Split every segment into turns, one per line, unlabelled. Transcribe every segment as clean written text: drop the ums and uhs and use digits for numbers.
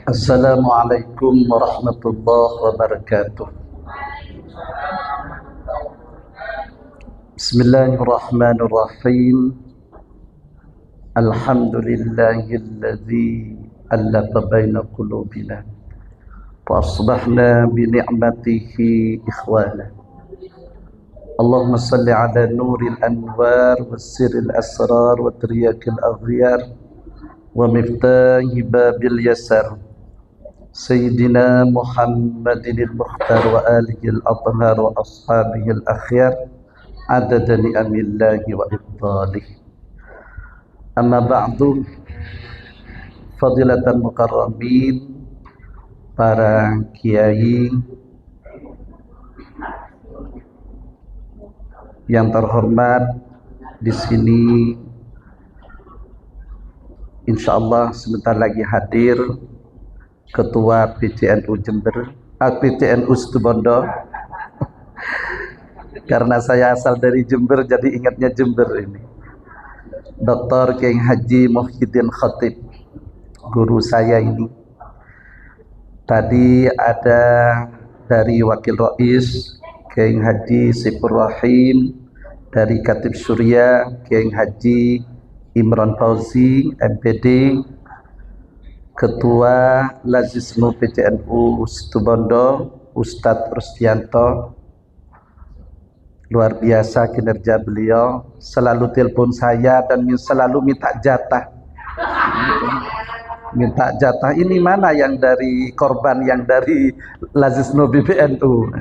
Assalamualaikum warahmatullahi wabarakatuh. Bismillahirrahmanirrahim. Alhamdulillahilladzi allafa baina qulubina fa asbahna bi ni'matihi ikhwana. Allahumma salli ala nuril anwar was sirril asrar wa triyakil aghyar wa miftahi babil yasar Sayyidina Muhammadin al-Mukhtar wa alihi al-athhar wa ashabihi al-akhyar adada ni'amillahi wa ibdalih. Amma ba'du, fadilatan mukarramin, para kiai yang terhormat di sini, insyaallah sebentar lagi hadir Ketua PCNU Jember, PCNU Situbondo. Karena saya asal dari Jember, jadi ingatnya Jember ini. Dr. Kiai Haji Muhyiddin Khatib, guru saya ini. Tadi ada dari Wakil Rais Kiai Haji Sipur Rahim, dari Katib Surya Kiai Haji Imron Fauzi MPD, Ketua Lazisnu PCNU Situbondo Ustadz Rusdianto. Luar biasa kinerja beliau, selalu telepon saya dan selalu minta jatah. Minta jatah, ini mana yang dari korban, yang dari Lazisnu PCNU.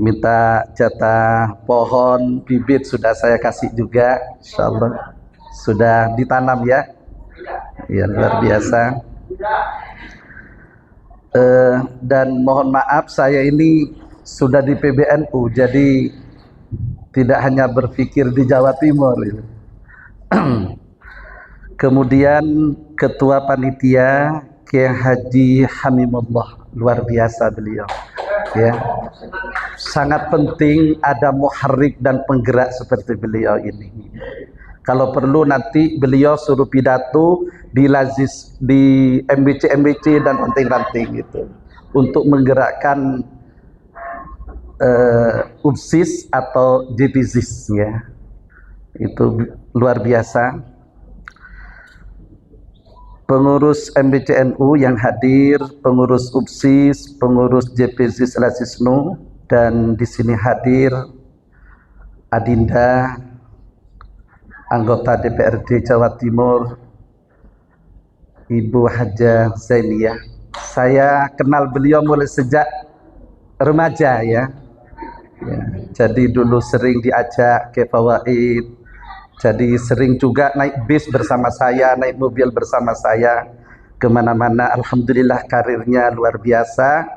Minta jatah pohon bibit, sudah saya kasih juga, insyaallah sudah ditanam ya. Ya, luar biasa. Dan mohon maaf, saya ini sudah di PBNU, jadi tidak hanya berpikir di Jawa Timur. Kemudian Ketua Panitia Kiai Haji Hamimullah, luar biasa beliau. Ya, sangat penting ada muharrik dan penggerak seperti beliau ini. Kalau perlu nanti beliau suruh pidato di Lazis, di MBC dan ranting-ranting gitu, untuk menggerakkan UPSIS atau JPSIS ya. Itu luar biasa. Pengurus MBCNU yang hadir, pengurus UPSIS, pengurus JPSIS Lazisnu, dan di sini hadir Adinda, anggota DPRD Jawa Timur, Ibu Haja Zainiyah. Saya kenal beliau mulai sejak remaja ya. Jadi dulu sering diajak ke fawaid, jadi sering juga naik bis bersama saya, naik mobil bersama saya kemana-mana. Alhamdulillah karirnya luar biasa,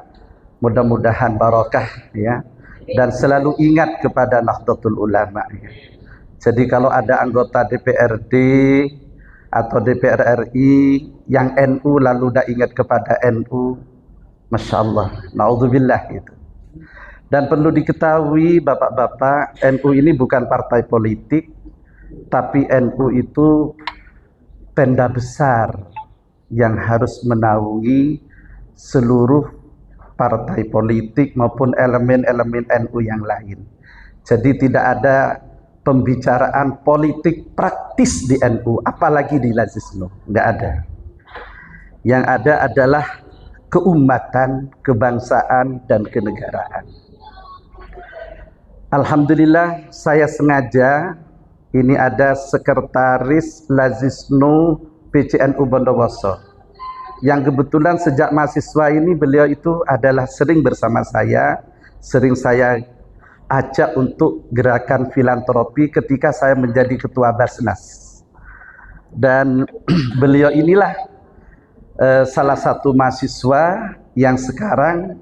mudah-mudahan barokah ya, dan selalu ingat kepada Nahdlatul Ulama ya. Jadi kalau ada anggota DPRD atau DPR RI yang NU lalu dah ingat kepada NU, Masya Allah, na'udzubillah gitu. Dan perlu diketahui bapak-bapak, NU ini bukan partai politik, tapi NU itu tenda besar yang harus menaungi seluruh partai politik maupun elemen-elemen NU yang lain. Jadi tidak ada pembicaraan politik praktis di NU, apalagi di Lazisnu, nggak ada. Yang ada adalah keumatan, kebangsaan, dan kenegaraan. Alhamdulillah, saya sengaja, ini ada sekretaris Lazisnu PCNU Bondowoso, yang kebetulan sejak mahasiswa ini beliau itu adalah sering bersama saya, sering saya ajak untuk gerakan filantropi ketika saya menjadi ketua Basnas. Dan beliau inilah salah satu mahasiswa yang sekarang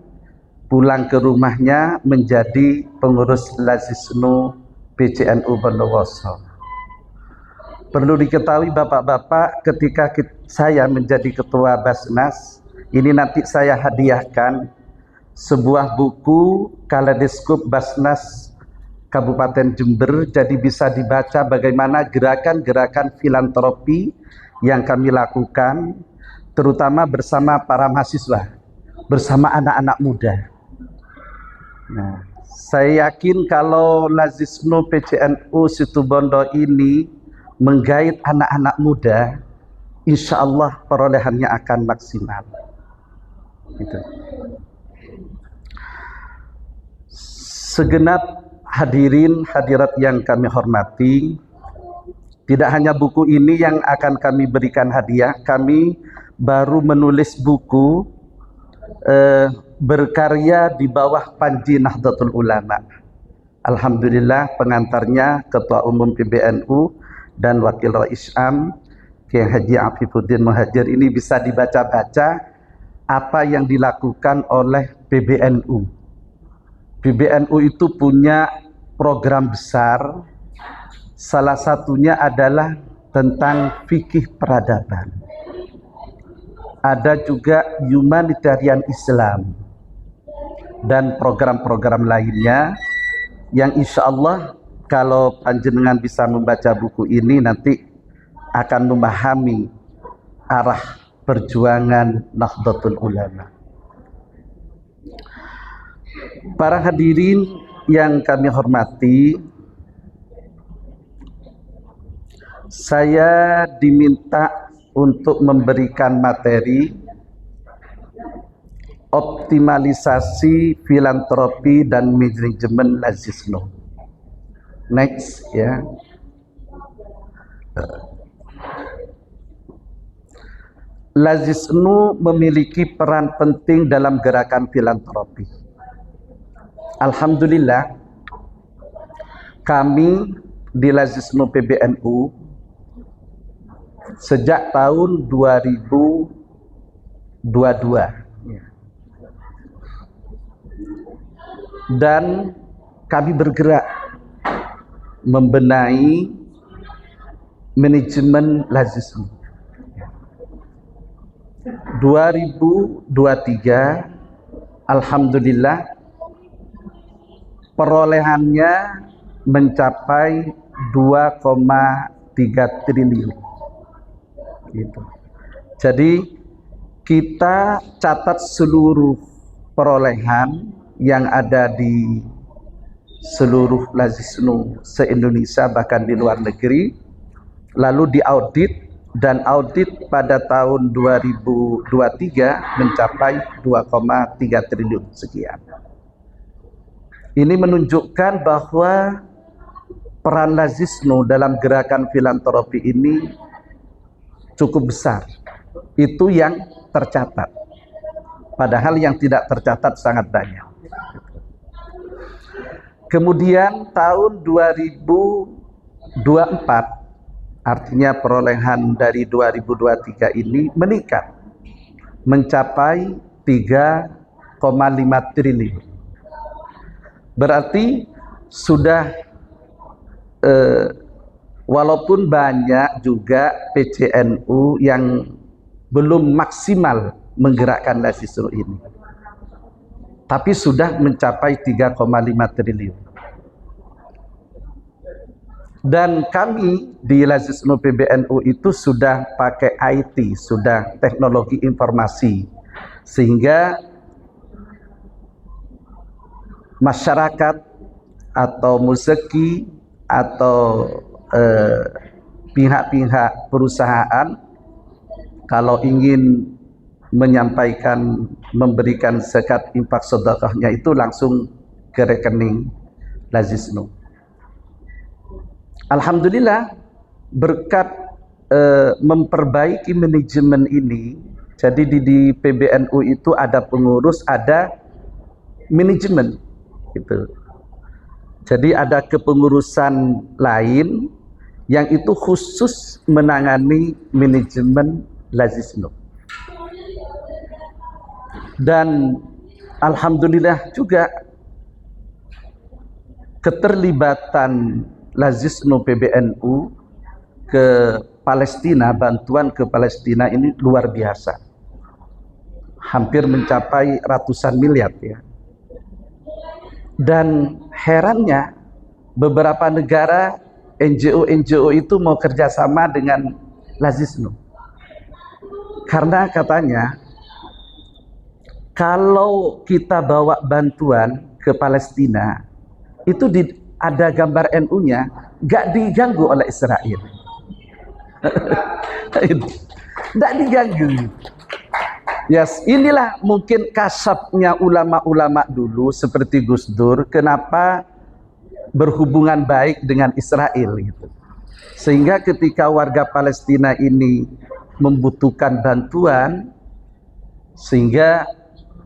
pulang ke rumahnya menjadi pengurus Lazisnu PCNU Bondowoso. Perlu diketahui bapak-bapak, ketika saya menjadi ketua Basnas, ini nanti saya hadiahkan sebuah buku Kaleidoskop Basnas Kabupaten Jember, jadi bisa dibaca bagaimana gerakan-gerakan filantropi yang kami lakukan terutama bersama para mahasiswa, bersama anak-anak muda. Nah, saya yakin kalau Lazisnu PCNU Situbondo ini menggait anak-anak muda, insya Allah perolehannya akan maksimal. Gitu. Segenap hadirin hadirat yang kami hormati, tidak hanya buku ini yang akan kami berikan hadiah, kami baru menulis buku berkarya di bawah Panji Nahdlatul Ulama. Alhamdulillah pengantarnya Ketua Umum PBNU dan Wakil Rais Am Kiai Haji Afifuddin Muhajir. Ini bisa dibaca-baca apa yang dilakukan oleh PBNU. PBNU itu punya program besar, salah satunya adalah tentang fikih peradaban. Ada juga humanitarian Islam dan program-program lainnya yang insya Allah kalau panjenengan bisa membaca buku ini nanti akan memahami arah perjuangan Nahdlatul Ulama. Para hadirin yang kami hormati, saya diminta untuk memberikan materi optimalisasi filantropi dan manajemen Lazisnu. Next ya. Lazisnu memiliki peran penting dalam gerakan filantropi. Alhamdulillah kami di Lazisnu PBNU sejak tahun 2022 dan kami bergerak membenahi manajemen Lazisnu. 2023 alhamdulillah perolehannya mencapai 2,3 triliun. Gitu. Jadi kita catat seluruh perolehan yang ada di seluruh Lazisnu se-Indonesia bahkan di luar negeri, lalu diaudit dan audit pada tahun 2023 mencapai 2,3 triliun sekian. Ini menunjukkan bahwa peran Lazisnu dalam gerakan filantropi ini cukup besar. Itu yang tercatat. Padahal yang tidak tercatat sangat banyak. Kemudian tahun 2024, artinya perolehan dari 2023 ini meningkat mencapai 3,5 triliun. Berarti sudah walaupun banyak juga PCNU yang belum maksimal menggerakkan Lazisnu ini, tapi sudah mencapai 3,5 triliun. Dan kami di Lazisnu PBNU itu sudah pakai IT, sudah teknologi informasi, sehingga masyarakat atau muzaki atau pihak-pihak perusahaan kalau ingin menyampaikan, memberikan zakat infak sedekahnya itu langsung ke rekening Lazisnu. Alhamdulillah berkat memperbaiki manajemen ini, jadi di PBNU itu ada pengurus, ada manajemen gitu. Jadi ada kepengurusan lain yang itu khusus menangani manajemen Lazisnu. Dan alhamdulillah juga keterlibatan Lazisnu PBNU ke Palestina, bantuan ke Palestina ini luar biasa. Hampir mencapai ratusan miliar ya. Dan herannya beberapa negara NGO itu mau kerjasama dengan Lazisnu. Karena katanya kalau kita bawa bantuan ke Palestina itu ada gambar NU-nya, gak diganggu oleh Israel. Tidak diganggu. Yes, inilah mungkin kasabnya ulama-ulama dulu seperti Gus Dur, kenapa berhubungan baik dengan Israel gitu. Sehingga ketika warga Palestina ini membutuhkan bantuan, sehingga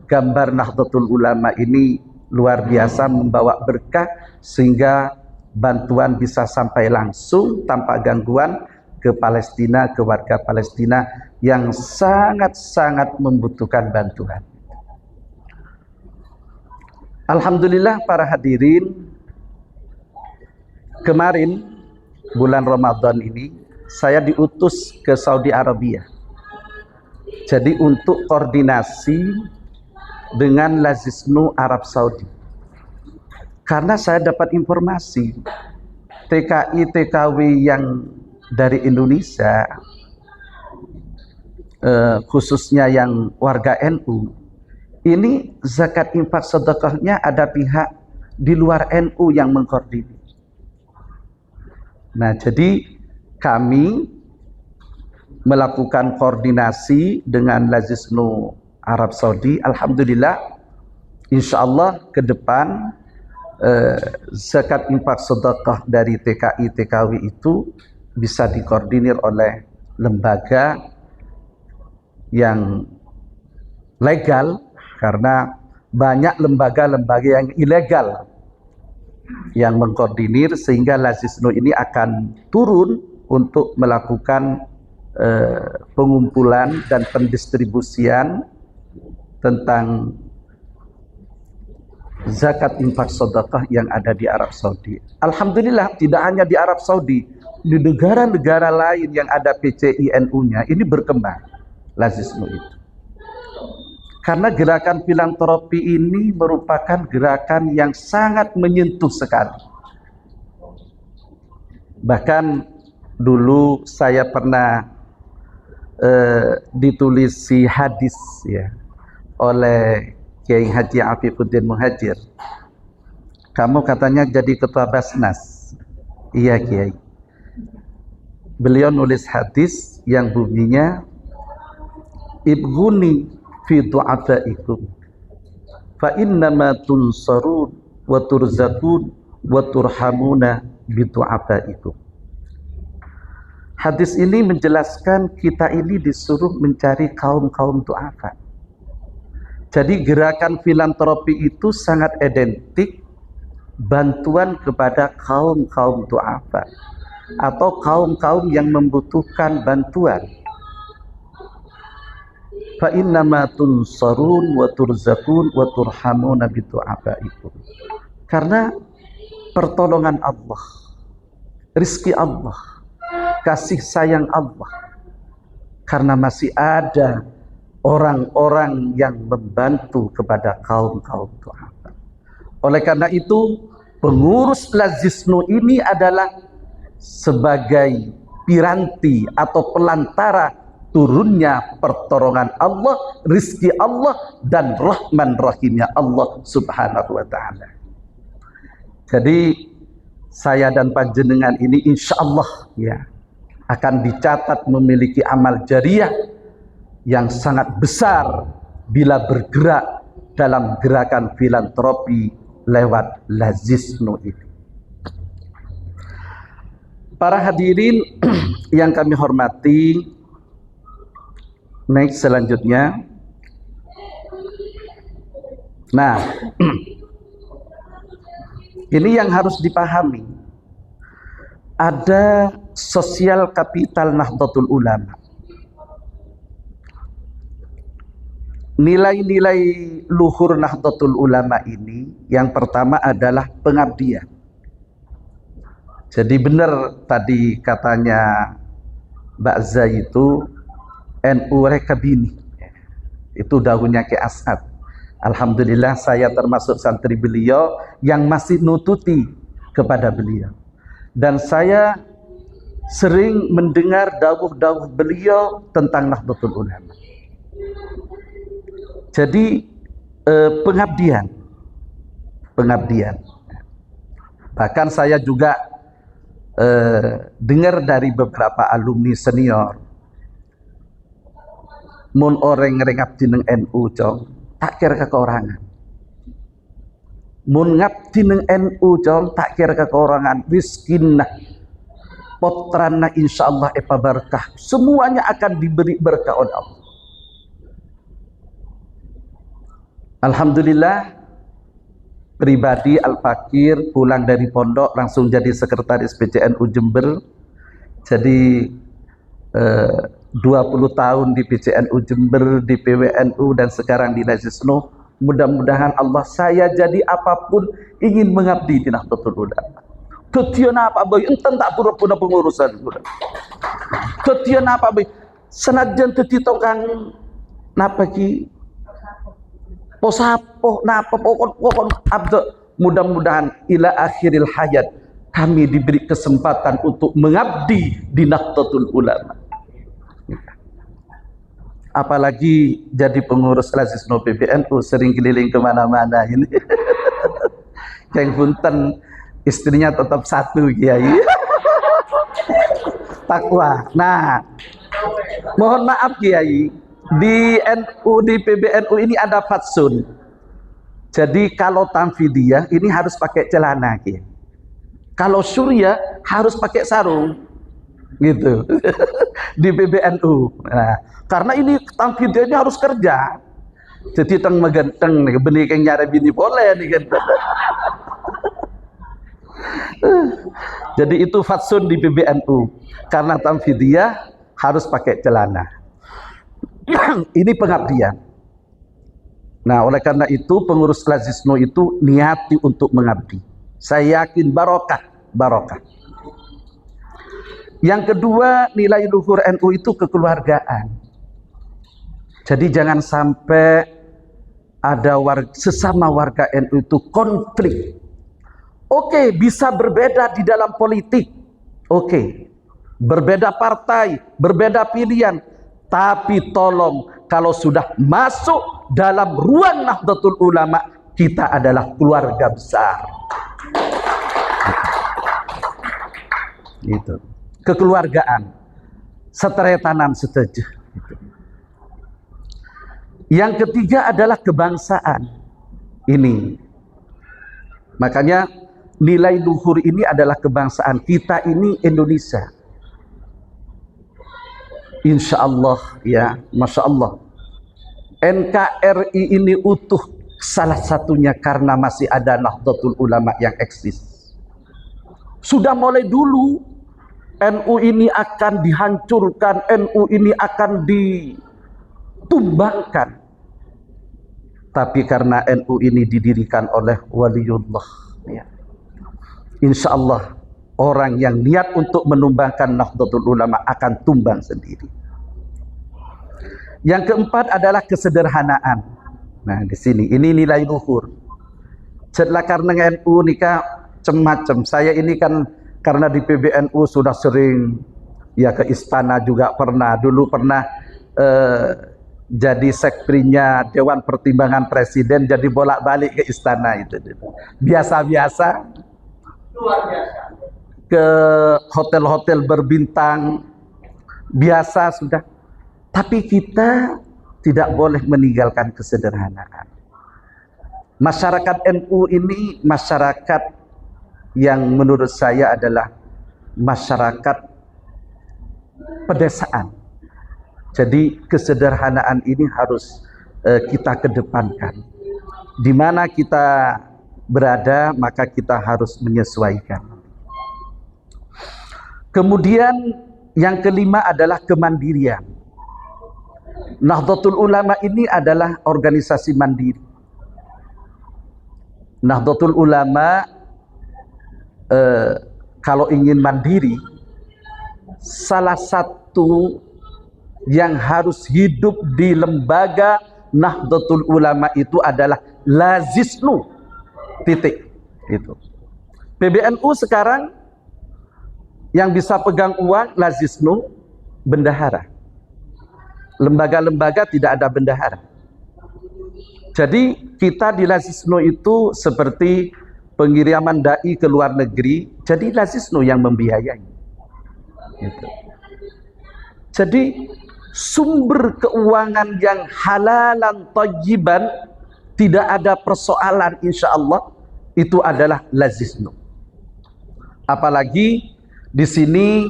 gambar Nahdlatul Ulama ini luar biasa membawa berkah, sehingga bantuan bisa sampai langsung tanpa gangguan ke Palestina, ke warga Palestina yang sangat-sangat membutuhkan bantuan. Alhamdulillah para hadirin, kemarin bulan Ramadan ini saya diutus ke Saudi Arabia. Jadi untuk koordinasi dengan Lazisnu Arab Saudi. Karena saya dapat informasi TKI TKW yang dari Indonesia, khususnya yang warga NU, ini zakat infak sedekahnya ada pihak di luar NU yang mengkoordinir. Nah, jadi kami melakukan koordinasi dengan Lazisnu Arab Saudi. Alhamdulillah, insya Allah ke depan zakat infak sedekah dari TKI TKW itu bisa dikoordinir oleh lembaga yang legal, karena banyak lembaga-lembaga yang ilegal yang mengkoordinir, sehingga Lazisnu ini akan turun untuk melakukan pengumpulan dan pendistribusian tentang zakat infak sedekah yang ada di Arab Saudi. Alhamdulillah, tidak hanya di Arab Saudi, di negara-negara lain yang ada PCI NU-nya ini berkembang Lazisnu itu. Karena gerakan filantropi ini merupakan gerakan yang sangat menyentuh sekali. Bahkan dulu saya pernah ditulisi hadis ya oleh Kiai Haji Afifuddin Muhajir. Kamu katanya jadi ketua Basnas. Iya Kiai. Beliau nulis hadis yang bunyinya, ibghuni fi du'afaikum fa innama tunsarun wa turzakun wa turhamuna bi du'afaikum. Hadis ini menjelaskan kita ini disuruh mencari kaum-kaum du'afa. Jadi gerakan filantropi itu sangat identik bantuan kepada kaum-kaum du'afa atau kaum-kaum yang membutuhkan bantuan. Fa innama tunsarun wa turzakun wa turhamuna bi du'afaikum. Karena pertolongan Allah, rizki Allah, kasih sayang Allah, karena masih ada orang-orang yang membantu kepada kaum-kaum du'afa. Oleh karena itu, pengurus Lazisnu ini adalah sebagai piranti atau pelantara turunnya pertolongan Allah, rizki Allah, dan rahman rahimnya Allah subhanahu wa ta'ala. Jadi saya dan panjenengan ini insya Allah ya akan dicatat memiliki amal jariah yang sangat besar bila bergerak dalam gerakan filantropi lewat Lazisnu ini. Para hadirin yang kami hormati, next selanjutnya. Nah, ini yang harus dipahami. Ada sosial kapital Nahdlatul Ulama. Nilai-nilai luhur Nahdlatul Ulama ini yang pertama adalah pengabdian. Jadi benar tadi katanya Mbak Zai itu NU Rekabini, itu daunnya Ki As'ad. Alhamdulillah saya termasuk santri beliau yang masih nututi kepada beliau. Dan saya sering mendengar dawuh-dawuh beliau tentang Nahdlatul Ulama. Jadi pengabdian. Bahkan saya juga dengar dari beberapa alumni senior, mun orang ngabdi nang NU cong, tak kira kekorangan. Mun ngabdi nang NU cong, tak kira kekorangan. Rizkinna, potranna insyaallah epa berkah. Semuanya akan diberi berkah oleh Allah. Alhamdulillah, pribadi Al-Fakir pulang dari pondok langsung jadi sekretaris PCNU Jember. Jadi 20 tahun di PCNU Jember, di PWNU, dan sekarang di Lazisno. Mudah-mudahan Allah, saya jadi apapun ingin mengabdi di Nahdlatul Ulama. Tetian apa boy, enten tak pura-pura pengurusan. Tetian apa boy, senajan teti tongkang napa ki posapo napa pokon abdo. Mudah-mudahan ila akhiril hayat kami diberi kesempatan untuk mengabdi di Nahdlatul Ulama. Apalagi jadi pengurus Lazisno PBNU, sering keliling kemana-mana ini. Keng punten, istrinya tetap satu, Kiai. Takwa. Nah, mohon maaf Kiai, di NU, di PBNU ini ada fatsun. Jadi kalau tamfidiyah ini harus pakai celana, Kiai. Kalau surya harus pakai sarung, gitu. Di PBNU. Nah, karena ini tamfidiyahnya harus kerja. Jadi teng megenteng nih, benih yang nyari bini boleh nih kan. Jadi itu fatsun di PBNU. Karena tamfidiyah harus pakai celana. Ini pengabdian. Nah, oleh karena itu pengurus Lazisno itu niati untuk mengabdi. Saya yakin barokah. Yang kedua, nilai luhur NU itu kekeluargaan. Jadi jangan sampai ada sesama warga NU itu konflik. Oke, bisa berbeda di dalam politik. Oke, berbeda partai, berbeda pilihan. Tapi tolong, kalau sudah masuk dalam ruang Nahdlatul Ulama, kita adalah keluarga besar. Gitu. Kekeluargaan, seteretanan setuju. Yang ketiga adalah kebangsaan. Ini, makanya nilai luhur ini adalah kebangsaan. Kita ini Indonesia. Insya Allah ya, Masya Allah. NKRI ini utuh salah satunya karena masih ada Nahdlatul Ulama yang eksis. Sudah mulai dulu NU ini akan dihancurkan, NU ini akan ditumbangkan. Tapi karena NU ini didirikan oleh waliullah, ya, insya Allah orang yang niat untuk menumbangkan Nahdlatul Ulama akan tumbang sendiri. Yang keempat adalah kesederhanaan. Nah, di sini ini nilai luhur. Setelah karena NU nikah macam-macam. Saya ini kan karena di PBNU sudah sering ya ke istana juga pernah. Dulu pernah jadi sekprinya Dewan Pertimbangan Presiden, jadi bolak-balik ke istana itu. Biasa-biasa. Luar biasa. Ke hotel-hotel berbintang. Biasa sudah. Tapi kita tidak boleh meninggalkan kesederhanaan. Masyarakat NU ini masyarakat yang menurut saya adalah masyarakat pedesaan. Jadi kesederhanaan ini harus kita kedepankan. Di mana kita berada, maka kita harus menyesuaikan. Kemudian yang kelima adalah kemandirian. Nahdlatul Ulama ini adalah organisasi mandiri. Nahdlatul Ulama kalau ingin mandiri, salah satu yang harus hidup di lembaga Nahdlatul Ulama itu adalah Lazisnu. Titik. Itu. PBNU sekarang Yang bisa pegang uang lazisnu bendahara. Lembaga-lembaga tidak ada bendahara. Jadi kita di lazisnu itu seperti pengiriman dai ke luar negeri, jadi lazisnu yang membiayai. Gitu. Jadi sumber keuangan yang halalan thayyiban, tidak ada persoalan insya Allah, itu adalah lazisnu. Apalagi di sini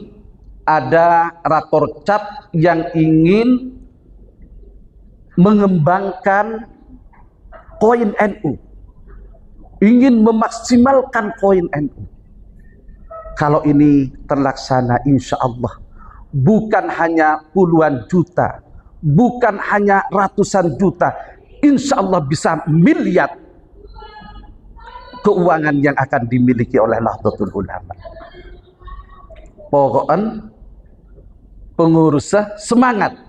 ada rakor cap yang ingin mengembangkan koin NU, ingin memaksimalkan koin NU. Kalau ini terlaksana insya Allah, bukan hanya puluhan juta, bukan hanya ratusan juta, insya Allah bisa miliar keuangan yang akan dimiliki oleh Nahdlatul Ulama. Pokoknya pengurusnya semangat.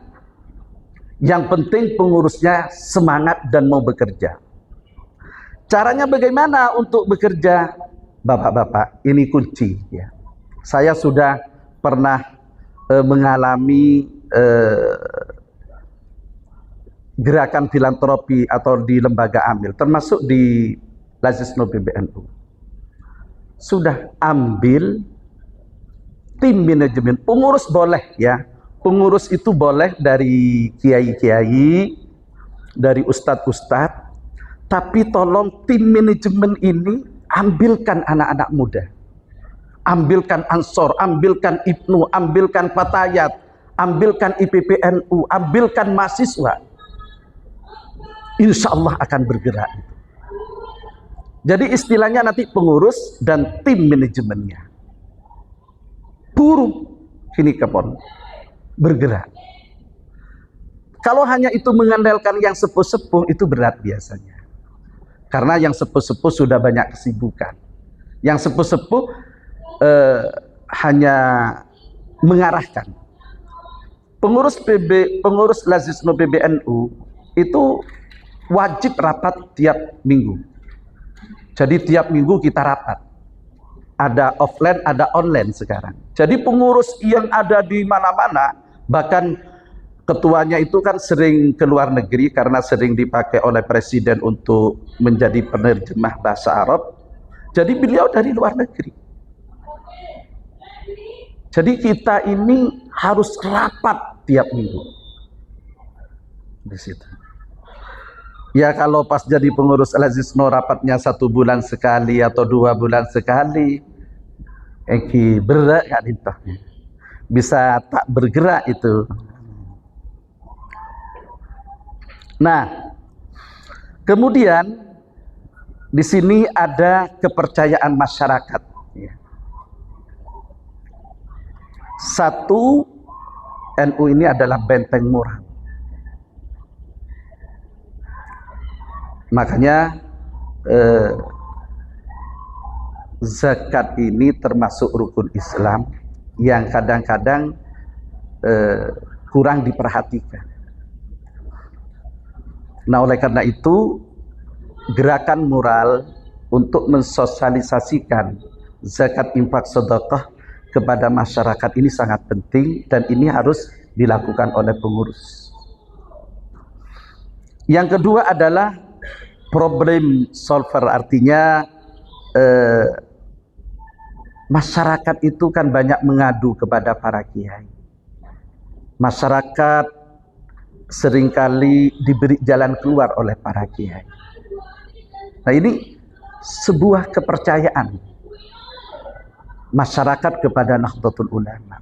Yang penting pengurusnya semangat dan mau bekerja. Caranya bagaimana untuk bekerja? Bapak-bapak, ini kunci ya. Saya sudah pernah mengalami gerakan filantropi atau di lembaga amil, termasuk di Lazisnu PBNU. Sudah ambil tim manajemen, pengurus boleh ya, pengurus itu boleh dari kiai-kiai, dari ustadz-ustadz, tapi tolong tim manajemen ini ambilkan anak-anak muda, ambilkan Ansor, ambilkan Ibnu, ambilkan Fatayat, ambilkan IPPNU, ambilkan mahasiswa, insya Allah akan bergerak. Jadi istilahnya nanti pengurus dan tim manajemennya burung ini kepon bergerak. Kalau hanya itu mengandalkan yang sepuh-sepuh itu berat biasanya, karena yang sepuh-sepuh sudah banyak kesibukan. Yang sepuh-sepuh hanya mengarahkan. Pengurus Lazisnu PBNU itu wajib rapat tiap minggu. Jadi tiap minggu kita rapat. Ada offline, ada online sekarang. Jadi pengurus yang ada di mana-mana, bahkan ketuanya itu kan sering ke luar negeri karena sering dipakai oleh presiden untuk menjadi penerjemah bahasa Arab. Jadi beliau dari luar negeri. Jadi kita ini harus rapat tiap minggu. Di situ. Ya kalau pas jadi pengurus Lazisnu rapatnya 1 bulan sekali atau 2 bulan sekali, berat kan itu, bisa tak bergerak itu. Nah, kemudian di sini ada kepercayaan masyarakat. Satu, NU ini adalah benteng moral. Makanya zakat ini termasuk rukun Islam yang kadang-kadang kurang diperhatikan. Nah oleh karena itu gerakan moral untuk mensosialisasikan zakat, infak, sedekah kepada masyarakat ini sangat penting, dan ini harus dilakukan oleh pengurus. Yang kedua adalah problem solver, artinya masyarakat itu kan banyak mengadu kepada para kiai. Masyarakat seringkali diberi jalan keluar oleh para kiai. Nah ini sebuah kepercayaan masyarakat kepada Nahdlatul Ulama.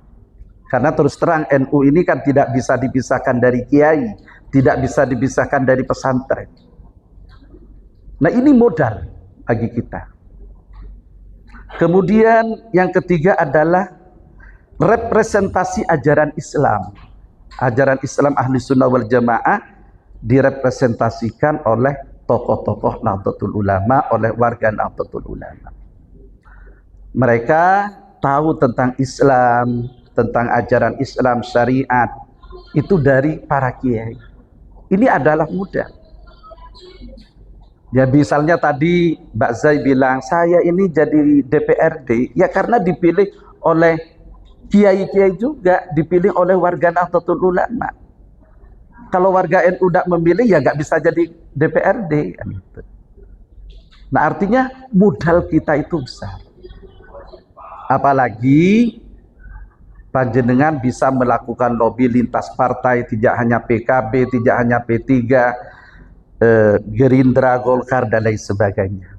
Karena terus terang NU ini kan tidak bisa dipisahkan dari kiai, tidak bisa dipisahkan dari pesantren. Nah ini modal bagi kita. Kemudian yang ketiga adalah representasi ajaran Islam. Ajaran Islam Ahli Sunnah wal Jamaah direpresentasikan oleh tokoh-tokoh Nahdlatul Ulama, oleh warga Nahdlatul Ulama. Mereka tahu tentang Islam, tentang ajaran Islam, syariat, itu dari para kiai. Ini adalah mudah. Ya misalnya tadi Mbak Zai bilang, saya ini jadi DPRD, ya karena dipilih oleh Kiai-kiai juga dipilih oleh warga Nahdlatul Ulama. Kalau warga NU tidak memilih, ya nggak bisa jadi DPRD. Nah, artinya modal kita itu besar. Apalagi panjenengan bisa melakukan lobby lintas partai, tidak hanya PKB, tidak hanya P3, Gerindra, Golkar, dan lain sebagainya.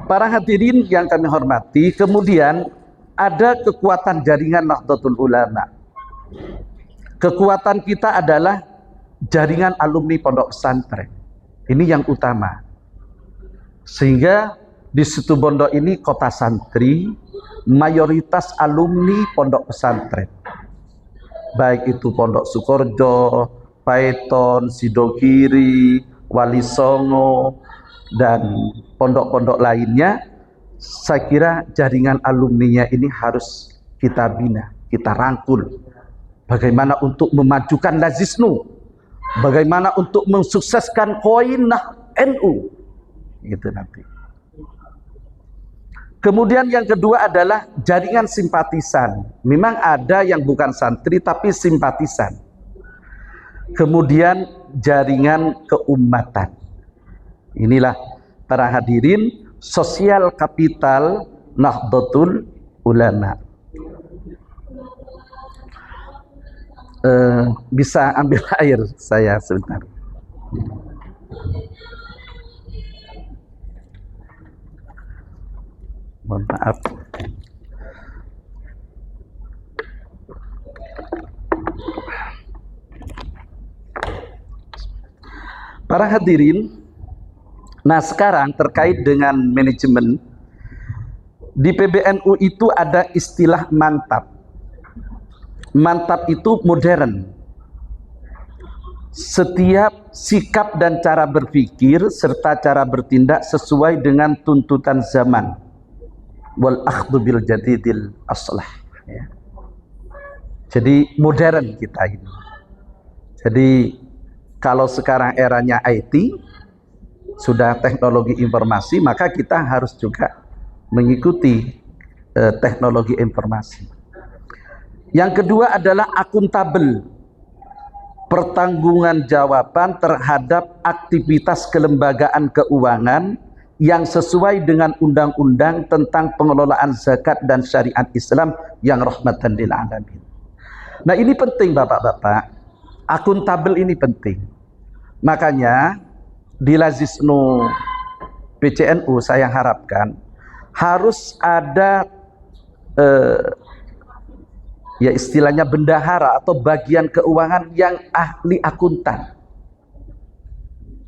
Para hadirin yang kami hormati, kemudian ada kekuatan jaringan Nahdlatul Ulama. Kekuatan kita adalah jaringan alumni pondok pesantren. Ini yang utama. Sehingga di Situbondo ini kota santri, mayoritas alumni pondok pesantren. Baik itu Pondok Sukorjo, Paiton, Sidogiri, Wali Songo, dan pondok-pondok lainnya. Saya kira jaringan alumninya ini harus kita bina, kita rangkul. Bagaimana untuk memajukan Lazisnu, bagaimana untuk mensukseskan koin NU, gitu nanti. Kemudian yang kedua adalah jaringan simpatisan. Memang ada yang bukan santri tapi simpatisan. Kemudian jaringan keumatan. Inilah para hadirin sosial kapital Nahdlatul Ulama. Bisa ambil air saya sebentar. Mohon maaf. Para hadirin, nah sekarang terkait dengan manajemen, di PBNU itu ada istilah mantap. Mantap itu modern. Setiap sikap dan cara berpikir serta cara bertindak sesuai dengan tuntutan zaman. Wal akhdhu bil jadidil aslah. Ya. Jadi modern kita ini. Jadi kalau sekarang eranya IT, sudah teknologi informasi, maka kita harus juga mengikuti teknologi informasi. Yang kedua adalah akuntabel, pertanggungjawaban terhadap aktivitas kelembagaan keuangan yang sesuai dengan undang-undang tentang pengelolaan zakat dan syariat Islam yang rahmatan lil alamin. Nah, ini penting Bapak-bapak, akuntabel ini penting. Makanya di Lazisnu PCNU saya harapkan harus ada ya istilahnya bendahara atau bagian keuangan yang ahli akuntan.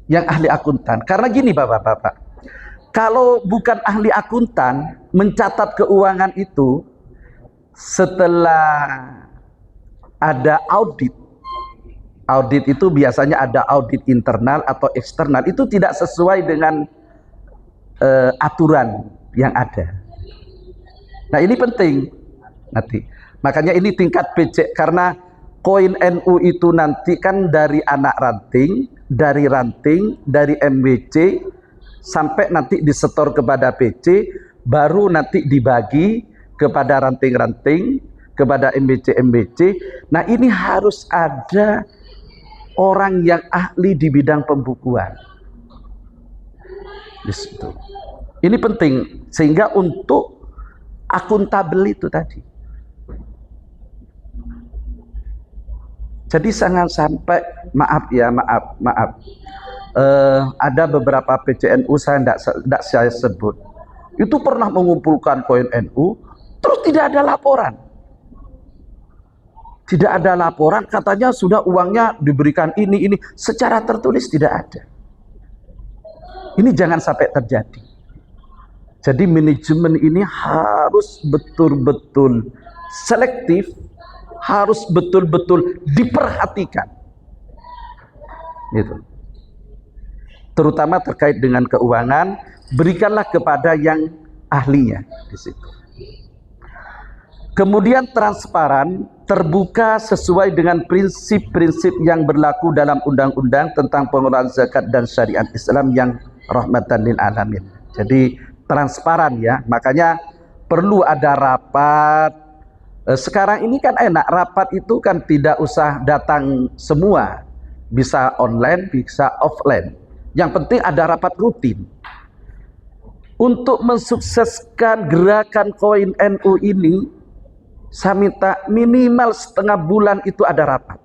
Yang ahli akuntan. Karena gini Bapak-bapak, kalau bukan ahli akuntan mencatat keuangan itu, setelah ada audit, audit itu biasanya ada audit internal atau eksternal, itu tidak sesuai dengan aturan yang ada. Nah, ini penting nanti. Makanya ini tingkat PC, karena koin NU itu nanti kan dari anak ranting, dari MWC sampai nanti disetor kepada PC, baru nanti dibagi kepada ranting-ranting, kepada MWC. Nah, ini harus ada orang yang ahli di bidang pembukuan. Disitu. Ini penting sehingga untuk akuntabel itu tadi. Jadi jangan sampai maaf, ada beberapa PCNU saya tidak saya sebut, itu pernah mengumpulkan koin NU, terus tidak ada laporan. Tidak ada laporan, katanya sudah uangnya diberikan ini, secara tertulis tidak ada. Ini jangan sampai terjadi. Jadi manajemen ini harus betul-betul selektif, harus betul-betul diperhatikan. Gitu. Terutama terkait dengan keuangan, berikanlah kepada yang ahlinya di situ. Kemudian transparan, terbuka sesuai dengan prinsip-prinsip yang berlaku dalam undang-undang tentang pengelolaan zakat dan syariat Islam yang rahmatan lil alamin. Jadi transparan ya, makanya perlu ada rapat. Sekarang ini kan enak, rapat itu kan tidak usah datang semua, bisa online, bisa offline. Yang penting ada rapat rutin. Untuk mensukseskan gerakan koin NU ini, saya minta minimal setengah bulan itu ada rapat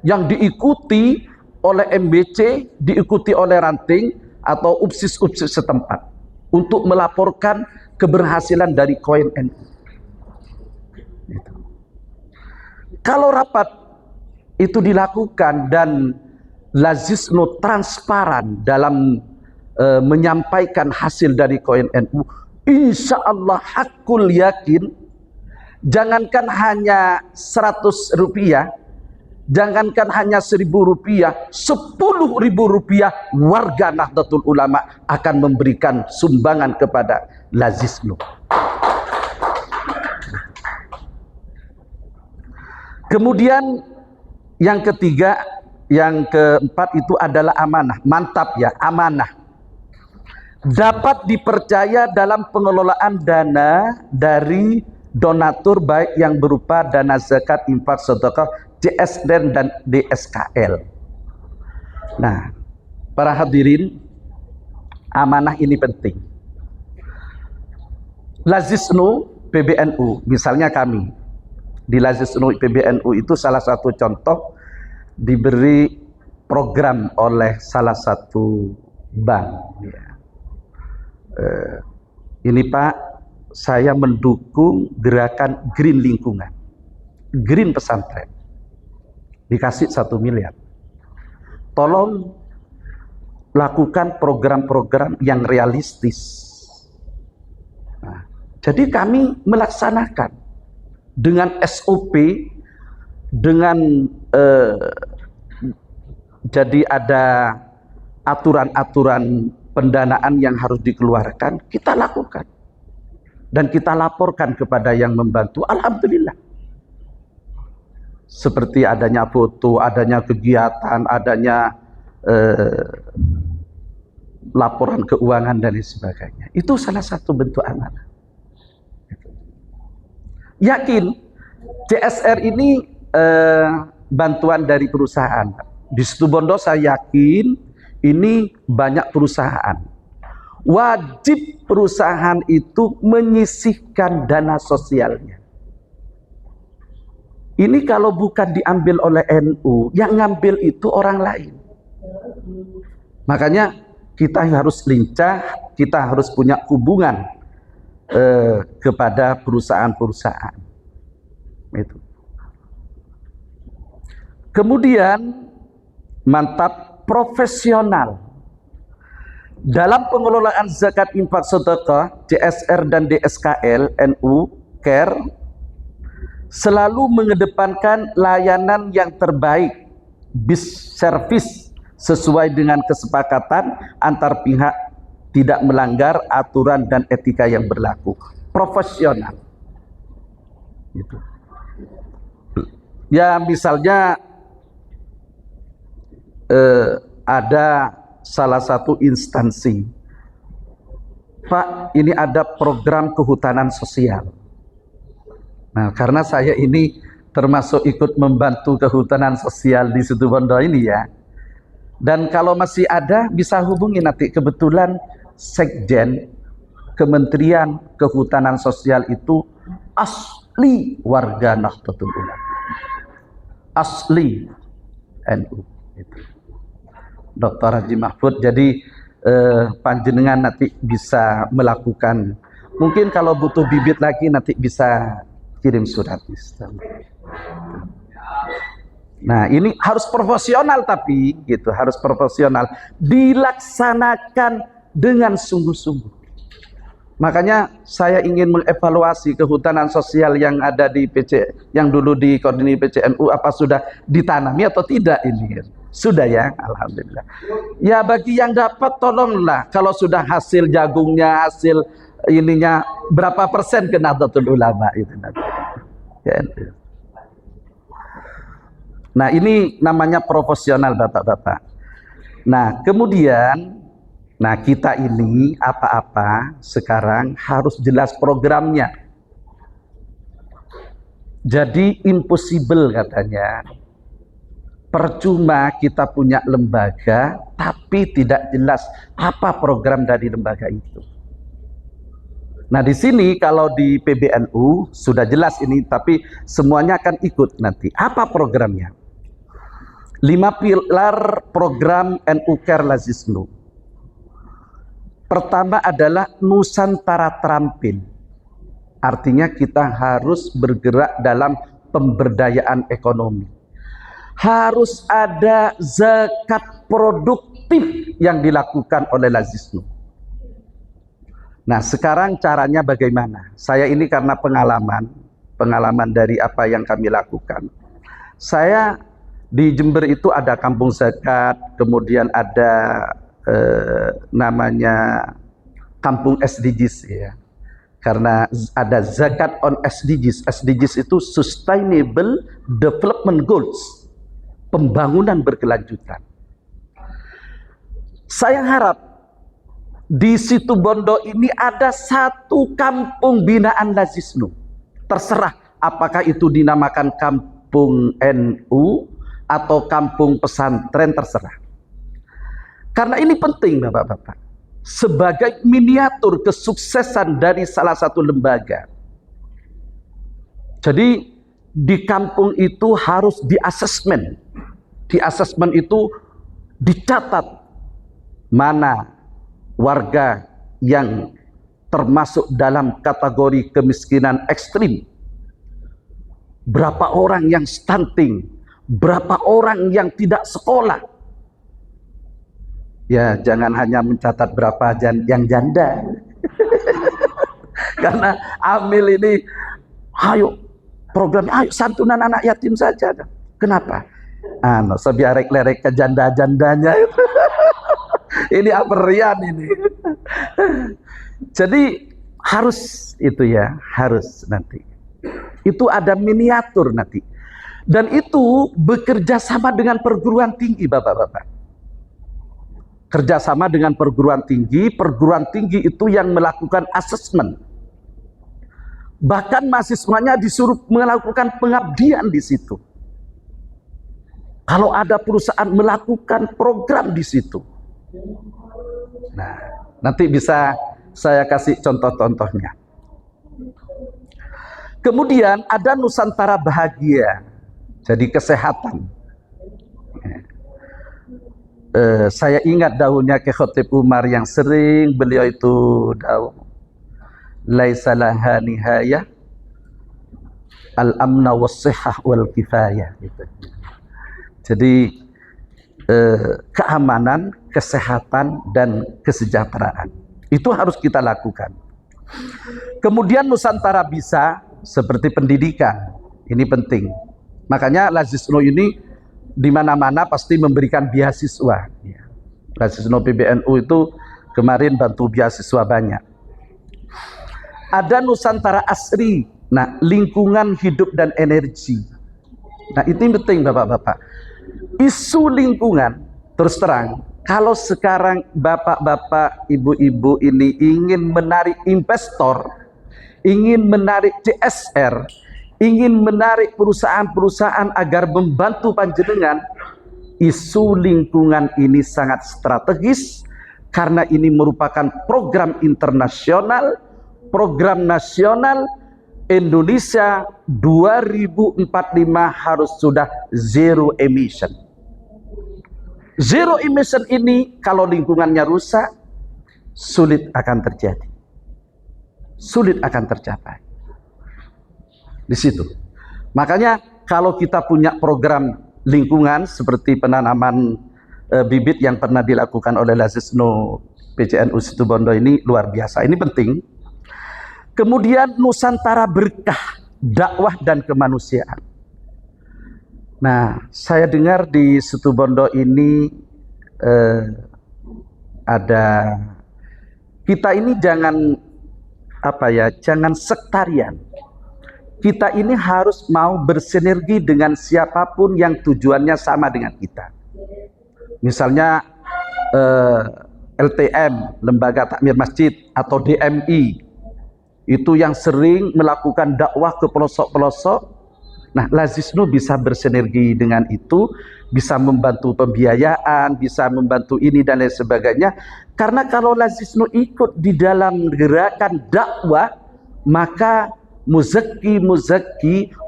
yang diikuti oleh MBC, diikuti oleh ranting atau upsis-upsis setempat untuk melaporkan keberhasilan dari koin NU. Kalau rapat itu dilakukan dan lazisno transparan dalam menyampaikan hasil dari koin NU, insya Allah hakul yakin, jangankan hanya 100 rupiah, jangankan hanya 1.000 rupiah, 10.000 rupiah warga Nahdlatul Ulama akan memberikan sumbangan kepada lazisno. Kemudian yang ketiga, yang keempat itu adalah amanah. Mantap ya, amanah. Dapat dipercaya dalam pengelolaan dana dari donatur, baik yang berupa dana zakat, infak, sedekah, CSR dan DSKL. Nah, para hadirin, amanah ini penting. Lazisnu PBNU, misalnya kami di Lazisnu PBNU itu salah satu contoh diberi program oleh salah satu bank. Ini Pak, saya mendukung gerakan green lingkungan, green pesantren, dikasih 1 miliar. Tolong lakukan program-program yang realistis. Nah, jadi kami melaksanakan dengan SOP, dengan jadi ada aturan-aturan pendanaan yang harus dikeluarkan, kita lakukan dan kita laporkan kepada yang membantu. Alhamdulillah, seperti adanya foto, adanya kegiatan, adanya laporan keuangan dan sebagainya. Itu salah satu bentuk amanah. Yakin CSR ini bantuan dari perusahaan. Di Situbondo saya yakin ini banyak perusahaan. Wajib perusahaan itu menyisihkan dana sosialnya. Ini kalau bukan diambil oleh NU, yang ngambil itu orang lain. Makanya kita harus lincah, kita harus punya hubungan kepada perusahaan-perusahaan. Itu. Kemudian mantap, profesional dalam pengelolaan zakat, infak, sedekah, CSR dan DSKL NU Care selalu mengedepankan layanan yang terbaik, bis service sesuai dengan kesepakatan antar pihak, tidak melanggar aturan dan etika yang berlaku. Profesional. Gitu. Ya misalnya ada salah satu instansi, Pak, ini ada program kehutanan sosial. Nah, karena saya ini termasuk ikut membantu kehutanan sosial di Situbondo ini ya. Dan kalau masih ada, bisa hubungi nanti. Kebetulan Sekjen Kementerian Kehutanan Sosial itu asli warga Nahdlatul Ulama, asli NU. Dr. Haji Mahfud. Jadi panjenengan nanti bisa melakukan, mungkin kalau butuh bibit lagi nanti bisa kirim surat. Nah, ini harus profesional, tapi gitu, harus profesional, dilaksanakan dengan sungguh-sungguh. Makanya saya ingin mengevaluasi kehutanan sosial yang ada di PC, yang dulu dikoordinir PCNU, apa sudah ditanami atau tidak ini. Sudah ya, alhamdulillah. Ya bagi yang dapat tolonglah, kalau sudah hasil jagungnya, hasil ininya berapa persen ke Nahdlatul Ulama itu nanti. Ya. Nah, ini namanya profesional Bapak-bapak. Nah, kemudian Nah, kita ini apa-apa sekarang harus jelas programnya. Jadi impossible katanya. Percuma kita punya lembaga tapi tidak jelas apa program dari lembaga itu. Nah, di sini kalau di PBNU sudah jelas ini, tapi semuanya akan ikut nanti. Apa programnya? 5 pilar program NU Care Lazisnu. Pertama adalah Nusantara Terampil. Artinya kita harus bergerak dalam pemberdayaan ekonomi. Harus ada zakat produktif yang dilakukan oleh Lazisnu. Nah, sekarang caranya bagaimana? Saya ini karena pengalaman dari apa yang kami lakukan. Saya di Jember itu ada kampung zakat, kemudian ada namanya kampung SDGs ya. Karena ada zakat on SDGs. SDGs itu Sustainable Development Goals. Pembangunan berkelanjutan. Saya harap di Situbondo ini ada satu kampung binaan Lazisnu. Terserah apakah itu dinamakan kampung NU atau kampung pesantren, terserah. Karena ini penting Bapak-Bapak. Sebagai miniatur kesuksesan dari salah satu lembaga. Jadi di kampung itu harus di-asesmen. Di-asesmen itu dicatat mana warga yang termasuk dalam kategori kemiskinan ekstrim. Berapa orang yang stunting, berapa orang yang tidak sekolah. Ya, jangan hanya mencatat berapa yang janda. Karena Amil ini, ayo programnya, ayo santunan anak yatim saja. Kenapa? Sebiarek-lerek ke janda-jandanya. Ini aperian ini. Jadi harus itu ya, harus nanti. Itu ada miniatur nanti. Dan itu bekerja sama dengan perguruan tinggi Bapak-Bapak. Kerjasama dengan perguruan tinggi itu yang melakukan asesmen. Bahkan mahasiswanya disuruh melakukan pengabdian di situ. Kalau ada perusahaan melakukan program di situ. Nah, nanti bisa saya kasih contoh-contohnya. Kemudian ada Nusantara Bahagia. Jadi kesehatan. Saya ingat daunnya Ki Khotib Umar yang sering beliau itu daun laisa laha nihayah al-amna was-sihhah wal kifayah gitu. Jadi keamanan, kesehatan dan kesejahteraan itu harus kita lakukan. Kemudian Nusantara Bisa seperti pendidikan, ini penting. Makanya Lazisnu ini di mana-mana pasti memberikan beasiswa. Lazisnu PBNU itu kemarin bantu beasiswa banyak. Ada Nusantara Asri, nah lingkungan hidup dan energi. Nah itu penting Bapak-Bapak. Isu lingkungan, terus terang, kalau sekarang Bapak-Bapak, Ibu-Ibu ini ingin menarik investor, ingin menarik CSR, ingin menarik perusahaan-perusahaan agar membantu panjenengan, isu lingkungan ini sangat strategis karena ini merupakan program internasional, program nasional. Indonesia 2045 harus sudah zero emission. Zero emission ini kalau lingkungannya rusak, sulit akan terjadi. Sulit akan tercapai. Di situ. Makanya kalau kita punya program lingkungan seperti penanaman bibit yang pernah dilakukan oleh Lazisnu PCNU Situbondo ini luar biasa. Ini penting. Kemudian Nusantara Berkah, dakwah dan kemanusiaan. Nah, saya dengar di Situbondo ini ada, kita ini jangan jangan sektarian. Kita ini harus mau bersinergi dengan siapapun yang tujuannya sama dengan kita. Misalnya LTM, Lembaga Takmir Masjid, atau DMI, itu yang sering melakukan dakwah ke pelosok-pelosok. Nah, Lazisnu bisa bersinergi dengan itu, bisa membantu pembiayaan, bisa membantu ini dan lain sebagainya. Karena kalau Lazisnu ikut di dalam gerakan dakwah, maka muzaki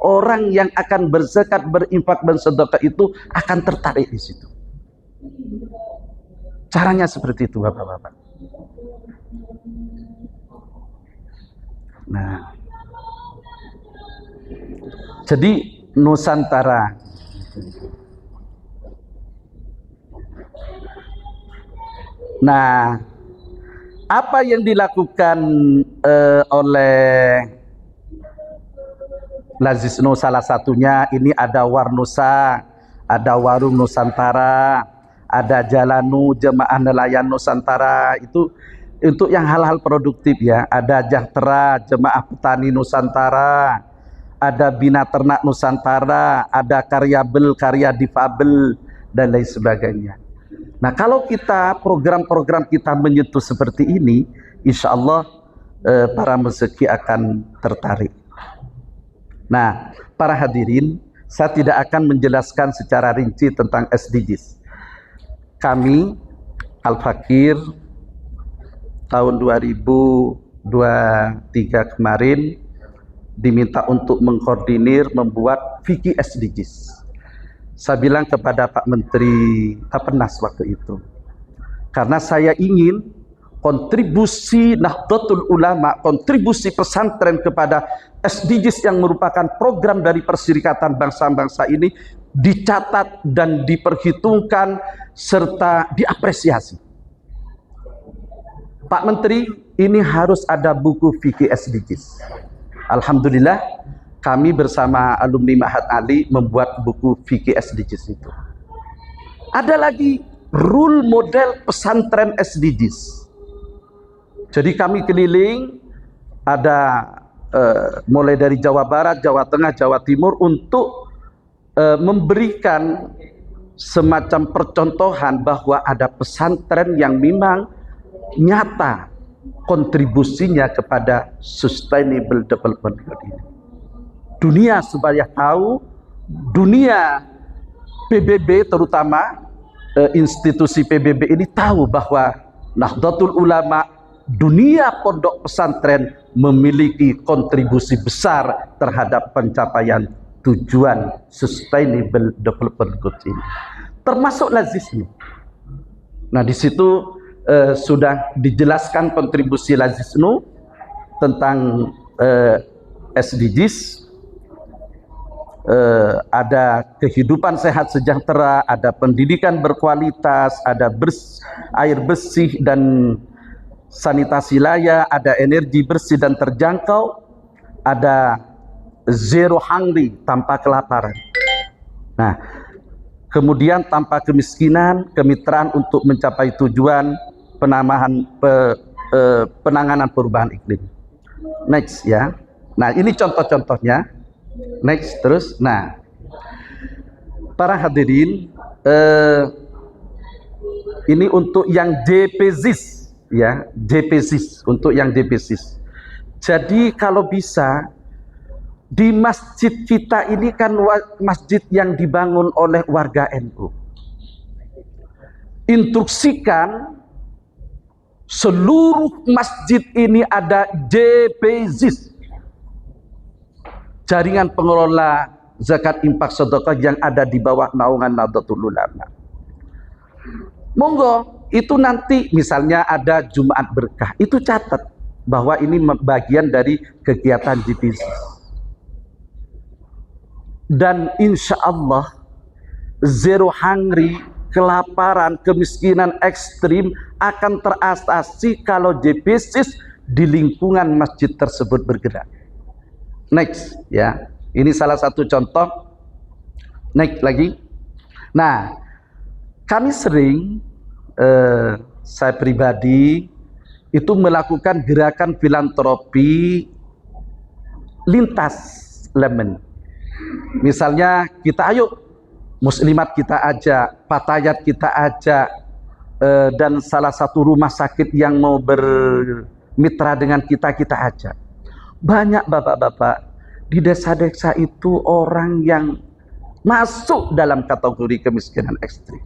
orang yang akan berzakat, berinfak, bersedekah itu akan tertarik di situ. Caranya seperti itu, Bapak-bapak. Nah, jadi Nusantara apa yang dilakukan oleh Lazisnu salah satunya ini ada Warnusa, ada Warung Nusantara, ada Jalanu Jemaah Nelayan Nusantara, itu untuk yang hal-hal produktif ya. Ada Jahtera Jemaah Petani Nusantara, ada Bina Ternak Nusantara, ada Karyabel, karya difabel dan lain sebagainya. Nah, kalau kita program-program kita menyentuh seperti ini, insya Allah para muzaki akan tertarik. Nah, para hadirin, saya tidak akan menjelaskan secara rinci tentang SDGs. Kami Al-Fakir tahun 2023 kemarin diminta untuk mengkoordinir membuat fikih SDGs. Saya bilang kepada Pak Menteri Kapenas waktu itu, karena saya ingin kontribusi Nahdlatul Ulama, kontribusi pesantren kepada SDGs yang merupakan program dari Perserikatan Bangsa-Bangsa ini dicatat dan diperhitungkan serta diapresiasi. Pak Menteri, ini harus ada buku fikih SDGs. Alhamdulillah, kami bersama alumni Ma'had Ali membuat buku fikih SDGs itu. Ada lagi rule model pesantren SDGs. Jadi kami keliling, ada mulai dari Jawa Barat, Jawa Tengah, Jawa Timur untuk memberikan semacam percontohan bahwa ada pesantren yang memang nyata kontribusinya kepada sustainable development goal ini. Dunia supaya tahu, dunia PBB terutama institusi PBB ini tahu bahwa Nahdlatul Ulama, dunia pondok pesantren memiliki kontribusi besar terhadap pencapaian tujuan sustainable development goals ini, termasuk Lazisnu. Nah, di situ sudah dijelaskan kontribusi Lazisnu tentang SDGs. Ada kehidupan sehat sejahtera, ada pendidikan berkualitas, ada air bersih dan sanitasi layak, ada energi bersih dan terjangkau, ada zero hungry, tanpa kelaparan. Nah, kemudian tanpa kemiskinan, kemitraan untuk mencapai tujuan penanganan perubahan iklim. Next ya. Nah, ini contoh-contohnya. Next terus. Nah, para hadirin, ini untuk yang JPZIS ya, JPZIS, untuk yang JPZIS. Jadi kalau bisa di masjid kita ini kan masjid yang dibangun oleh warga NU. Instruksikan seluruh masjid ini ada JPZIS, jaringan pengelola zakat infak sedekah yang ada di bawah naungan Nahdlatul Ulama. Monggo, itu nanti misalnya ada Jumat Berkah, itu catat bahwa ini bagian dari kegiatan JPZIS. Dan insya Allah zero hungry, kelaparan, kemiskinan ekstrim akan teratasi kalau JPZIS di lingkungan masjid tersebut bergerak. Next ya, ini salah satu contoh. Next lagi. Nah, kami sering saya pribadi itu melakukan gerakan filantropi lintas elemen. Misalnya kita ayo muslimat kita ajak, fatayat kita ajak, dan salah satu rumah sakit yang mau bermitra dengan kita, kita ajak. Banyak bapak-bapak di desa-desa itu orang yang masuk dalam kategori kemiskinan ekstrim.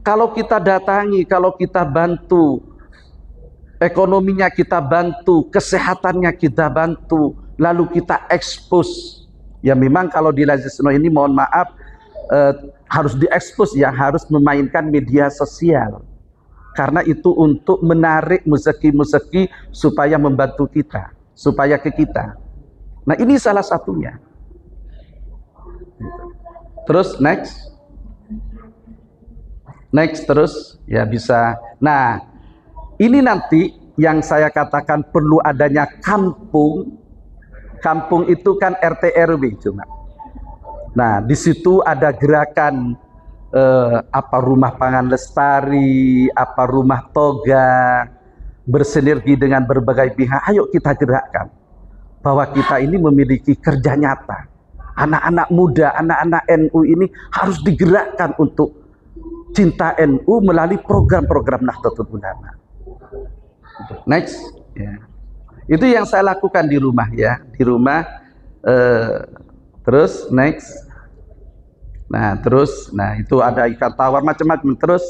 Kalau kita datangi, kalau kita bantu, ekonominya kita bantu, kesehatannya kita bantu, lalu kita expose. Ya memang kalau di Lazisno ini mohon maaf, harus diekspos ya, harus memainkan media sosial. Karena itu untuk menarik muzaki-muzaki supaya membantu kita, supaya ke kita. Nah ini salah satunya. Terus next terus ya bisa. Nah ini nanti yang saya katakan perlu adanya kampung. Kampung itu kan RT RW cuma. Nah di situ ada gerakan apa rumah pangan lestari, apa rumah toga, bersinergi dengan berbagai pihak. Ayo kita gerakkan bahwa kita ini memiliki kerja nyata. Anak-anak muda, anak-anak NU ini harus digerakkan untuk cinta NU melalui program-program Nahdlatul Ulama. Next, ya. Itu yang saya lakukan di rumah ya, di rumah. Terus next, nah terus, nah itu ada ikan tawar macam-macam. Terus,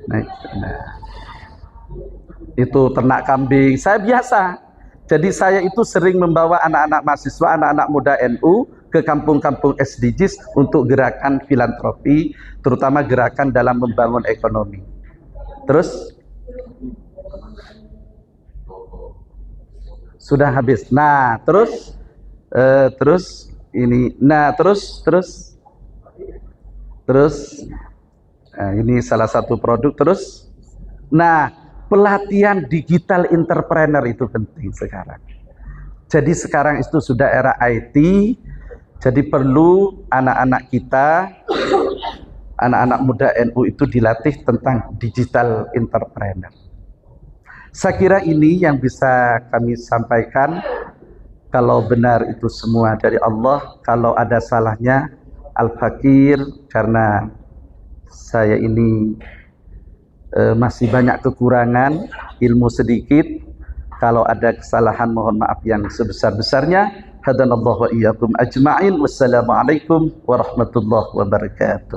next, nah itu ternak kambing. Saya biasa. Jadi saya itu sering membawa anak-anak mahasiswa, anak-anak muda NU ke kampung-kampung SDGs untuk gerakan filantropi, terutama gerakan dalam membangun ekonomi. Terus sudah habis. Nah, terus ini. Nah, terus nah, ini salah satu produk. Terus, nah pelatihan digital entrepreneur itu penting sekarang. Jadi sekarang itu sudah era IT, jadi perlu anak-anak kita, anak-anak muda NU itu dilatih tentang digital entrepreneur. Saya kira ini yang bisa kami sampaikan. Kalau benar itu semua dari Allah, kalau ada salahnya Al-Fakir, karena saya ini masih banyak kekurangan, ilmu sedikit. Kalau ada kesalahan mohon maaf yang sebesar-besarnya. Hadanallahu wa iyyakum ajma'in. Wassalamualaikum warahmatullahi wabarakatuh.